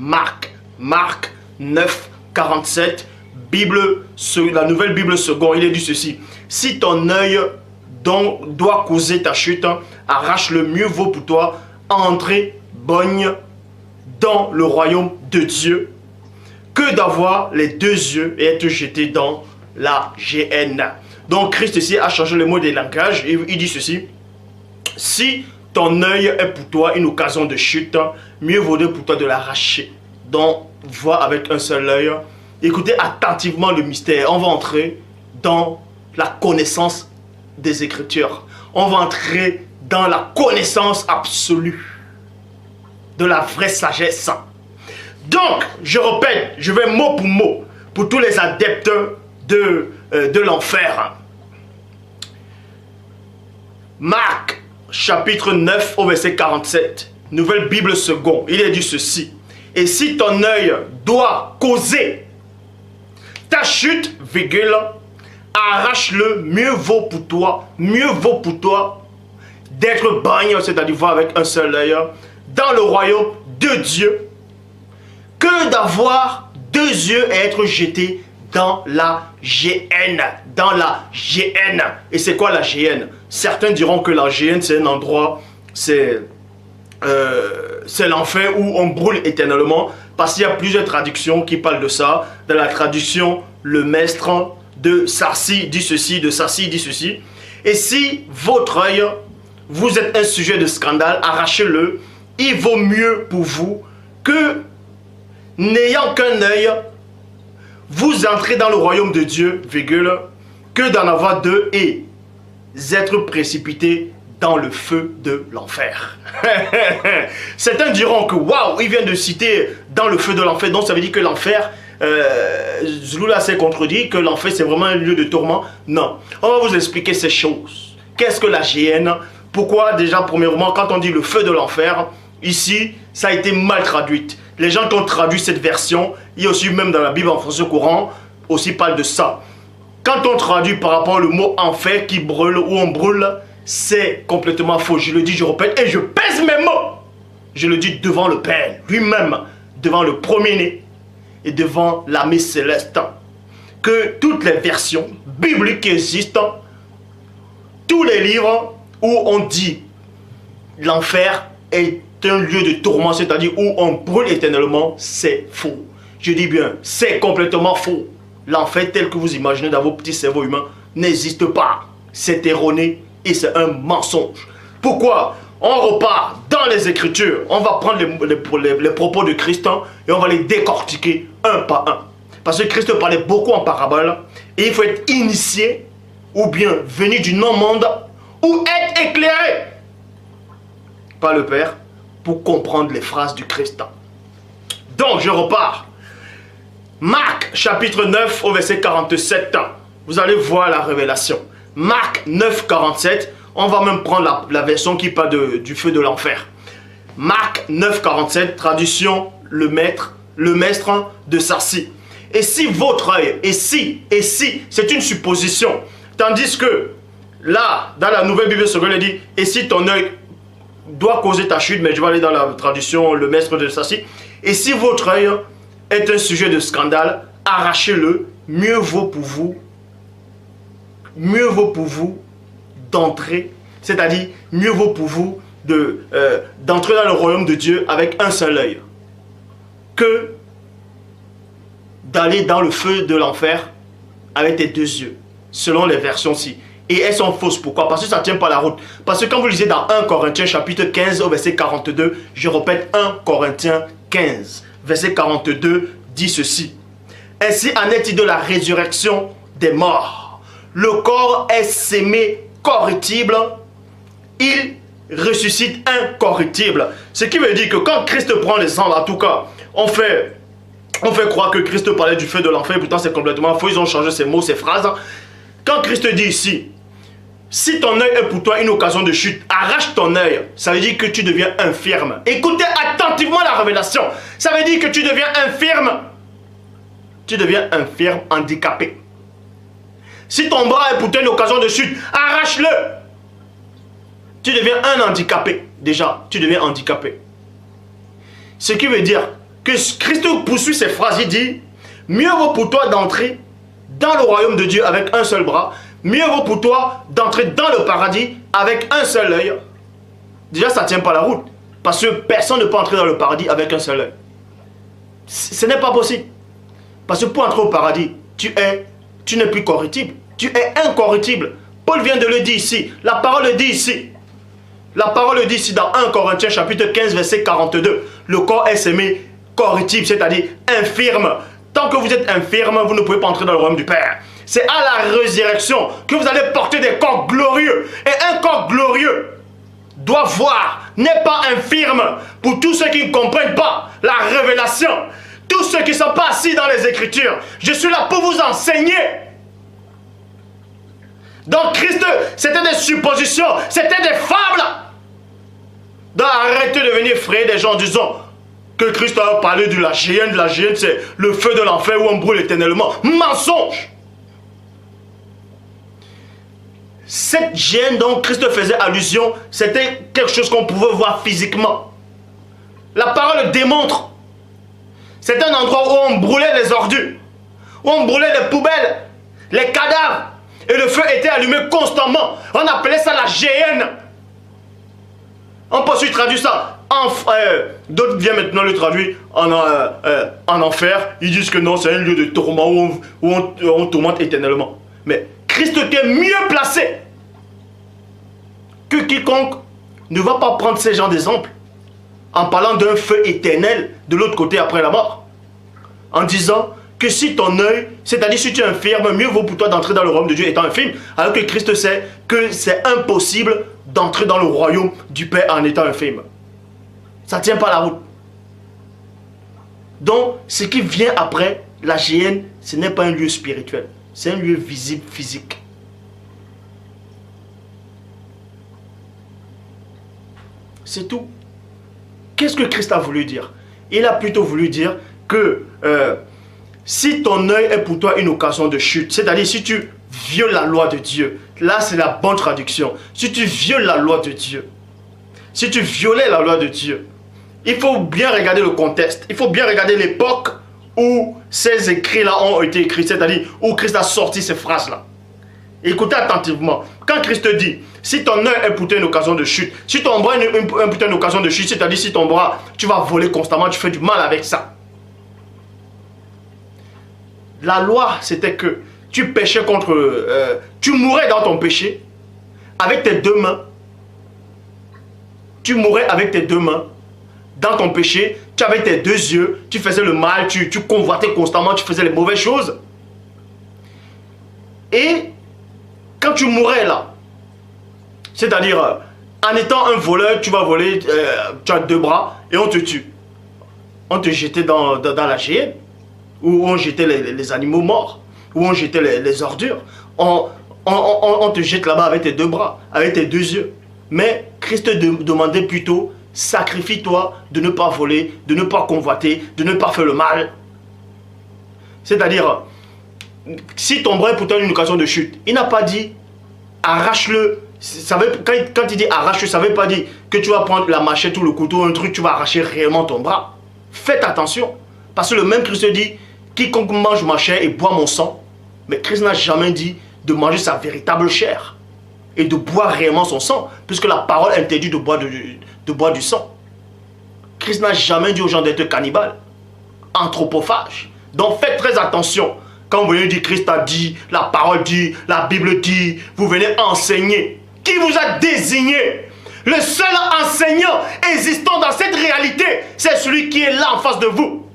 Marc 9, 47, la nouvelle Bible seconde, il est dit ceci. Si ton œil doit causer ta chute, arrache-le, mieux vaut pour toi entrer bogne dans le royaume de Dieu que d'avoir les deux yeux et être jeté dans la géhenne. Donc Christ ici a changé le mot des langages et il dit ceci. Si ton œil est pour toi une occasion de chute, mieux vaudrait pour toi de l'arracher. Donc vois avec un seul œil. Écoutez attentivement le mystère. On va entrer dans la connaissance des Écritures. On va entrer dans la connaissance absolue de la vraie sagesse. Donc, je répète, je vais mot pour mot pour tous les adeptes de l'enfer. Marc, chapitre 9, au verset 47, nouvelle Bible seconde, il est dit ceci. Et si ton œil doit causer ta chute, virgule, arrache-le, mieux vaut pour toi d'être bagne, c'est-à-dire voir avec un seul œil, dans le royaume de Dieu, que d'avoir deux yeux et être jeté dans la géhenne. Dans la géhenne. Et c'est quoi la géhenne? Certains diront que la géhenne, c'est un endroit, c'est l'enfer où on brûle éternellement. Parce qu'il y a plusieurs traductions qui parlent de ça. Dans la traduction, le maître de Sarsi dit ceci, de Sarsi dit ceci. Et si votre œil, vous êtes un sujet de scandale, arrachez-le. Il vaut mieux pour vous que, n'ayant qu'un œil, vous entrez dans le royaume de Dieu, virgule, que d'en avoir deux et être précipité dans le feu de l'enfer. Certains diront que waouh, il vient de citer dans le feu de l'enfer, donc ça veut dire que l'enfer, Zlula s'est contredit, que l'enfer c'est vraiment un lieu de tourment. Non, on va vous expliquer ces choses. Qu'est-ce que la géhenne? Pourquoi déjà, premièrement, quand on dit le feu de l'enfer, ici, ça a été mal traduit. Les gens qui ont traduit cette version, il y a aussi même dans la Bible en français courant, aussi parle de ça. Quand on traduit par rapport au mot enfer qui brûle ou on brûle, c'est complètement faux. Je le dis, je répète, et je pèse mes mots. Je le dis devant le Père lui-même, devant le premier-né et devant l'armée céleste. Que toutes les versions bibliques qui existent, tous les livres où on dit l'enfer est un lieu de tourment, c'est-à-dire où on brûle éternellement, c'est faux. Je dis bien, c'est complètement faux. L'enfer tel que vous imaginez dans vos petits cerveaux humains n'existe pas. C'est erroné et c'est un mensonge. Pourquoi? On repart dans les Écritures. On va prendre les propos de Christ et on va les décortiquer un par un. Parce que Christ parlait beaucoup en parabole et il faut être initié ou bien venu du non-monde ou être éclairé par le Père pour comprendre les phrases du Christ. Donc je repars. Marc chapitre 9 au verset 47. Vous allez voir la révélation. Marc 9, 47. On va même prendre la version qui parle du feu de l'enfer. Marc 9, 47. Traduction le maître de Sarsi. Et si votre œil, et si, c'est une supposition. Tandis que là, dans la nouvelle Bible seconde, il dit, et si ton œil doit causer ta chute, mais je vais aller dans la traduction le maître de Sarsi. Et si votre œil est un sujet de scandale, arrachez-le, mieux vaut pour vous d'entrer, c'est-à-dire mieux vaut pour vous d'entrer dans le royaume de Dieu avec un seul œil que d'aller dans le feu de l'enfer avec tes deux yeux, selon les versions-ci. Et elles sont fausses. Pourquoi? Parce que ça ne tient pas la route. Parce que quand vous lisez dans 1 Corinthiens chapitre 15 au verset 42, je répète 1 Corinthiens 15, verset 42 dit ceci. Ainsi en est-il de la résurrection des morts. Le corps est sémé corruptible, il ressuscite incorruptible. Ce qui veut dire que quand Christ prend les sang, en tout cas, on fait croire que Christ parlait du feu de l'enfer, pourtant c'est complètement faux, ils ont changé ces mots, ces phrases. Quand Christ dit ici, si ton œil est pour toi une occasion de chute, arrache ton œil, ça veut dire que tu deviens infirme. Écoutez attentivement la révélation. Ça veut dire que tu deviens infirme. Tu deviens infirme, handicapé. Si ton bras est pour toi une occasion de chute, arrache-le. Tu deviens un handicapé. Déjà, tu deviens handicapé. Ce qui veut dire, que Christ poursuit ses phrases, il dit, mieux vaut pour toi d'entrer dans le royaume de Dieu avec un seul bras, mieux vaut pour toi d'entrer dans le paradis avec un seul œil. Déjà, ça ne tient pas la route. Parce que personne ne peut entrer dans le paradis avec un seul œil. Ce n'est pas possible. Parce que pour entrer au paradis, tu n'es plus corruptible. Tu es incorruptible. Paul vient de le dire ici. La parole le dit ici. La parole le dit ici dans 1 Corinthiens chapitre 15 verset 42. Le corps est semé corruptible, c'est-à-dire infirme. Tant que vous êtes infirme, vous ne pouvez pas entrer dans le royaume du Père. C'est à la résurrection que vous allez porter des corps glorieux. Et un corps glorieux doit voir, n'est pas infirme. Pour tous ceux qui ne comprennent pas la révélation, tous ceux qui ne sont pas assis dans les Écritures, je suis là pour vous enseigner. Donc Christ, c'était des suppositions, c'était des fables. Donc arrêtez de venir frayer des gens en disant que Christ a parlé de la géhenne c'est le feu de l'enfer où on brûle éternellement. Mensonge. Cette géhenne dont Christ faisait allusion, c'était quelque chose qu'on pouvait voir physiquement. La parole démontre. C'est un endroit où on brûlait les ordures, où on brûlait les poubelles, les cadavres, et le feu était allumé constamment. On appelait ça la géhenne. On peut aussi traduire ça. D'autres viennent maintenant le traduire en enfer. Ils disent que non, c'est un lieu de tourment où on tourmente éternellement. Mais Christ était mieux placé que quiconque ne va pas prendre ces genres d'exemples en parlant d'un feu éternel de l'autre côté après la mort. En disant que si ton œil, c'est-à-dire si tu es infirme, mieux vaut pour toi d'entrer dans le royaume de Dieu étant infirme, alors que Christ sait que c'est impossible d'entrer dans le royaume du Père en étant infirme. Ça ne tient pas la route. Donc, ce qui vient après la géhenne, ce n'est pas un lieu spirituel. C'est un lieu visible, physique. C'est tout. Qu'est-ce que Christ a voulu dire? Il a plutôt voulu dire que si ton œil est pour toi une occasion de chute, c'est-à-dire si tu violes la loi de Dieu, là c'est la bonne traduction. Si tu violes la loi de Dieu, si tu violais la loi de Dieu, il faut bien regarder le contexte, il faut bien regarder l'époque où ces écrits-là ont été écrits, c'est-à-dire où Christ a sorti ces phrases-là. Écoutez attentivement. Quand Christ dit, si ton œil est pour toi une occasion de chute, si ton bras est pour toi une occasion de chute, c'est-à-dire si ton bras, tu vas voler constamment, tu fais du mal avec ça. La loi, c'était que tu péchais tu mourais dans ton péché avec tes deux mains. Tu mourais avec tes deux mains dans ton péché. Tu avais tes deux yeux. Tu faisais le mal. Tu convoitais constamment. Tu faisais les mauvaises choses. Et quand tu mourais là, c'est-à-dire en étant un voleur, tu vas voler, tu as deux bras et on te tue. On te jetait dans la géhenne. Où on jetait les animaux morts, où on jetait les ordures. On te jette là-bas avec tes deux bras, avec tes deux yeux. Mais Christ demandait plutôt, sacrifie-toi de ne pas voler, de ne pas convoiter, de ne pas faire le mal. C'est-à-dire, si ton bras est pour toi une occasion de chute, il n'a pas dit, arrache-le. Quand il dit arrache-le, ça ne veut pas dire que tu vas prendre la machette ou le couteau, un truc, tu vas arracher réellement ton bras. Faites attention. Parce que le même Christ dit, quiconque mange ma chair et boit mon sang. Mais Christ n'a jamais dit de manger sa véritable chair et de boire réellement son sang, puisque la parole interdit de boire du sang. Christ n'a jamais dit aux gens d'être cannibales, anthropophages. Donc faites très attention. Quand vous venez dire Christ a dit, la parole dit, la Bible dit, vous venez enseigner. Qui vous a désigné? Le seul enseignant existant dans cette réalité, c'est celui qui est là en face de vous.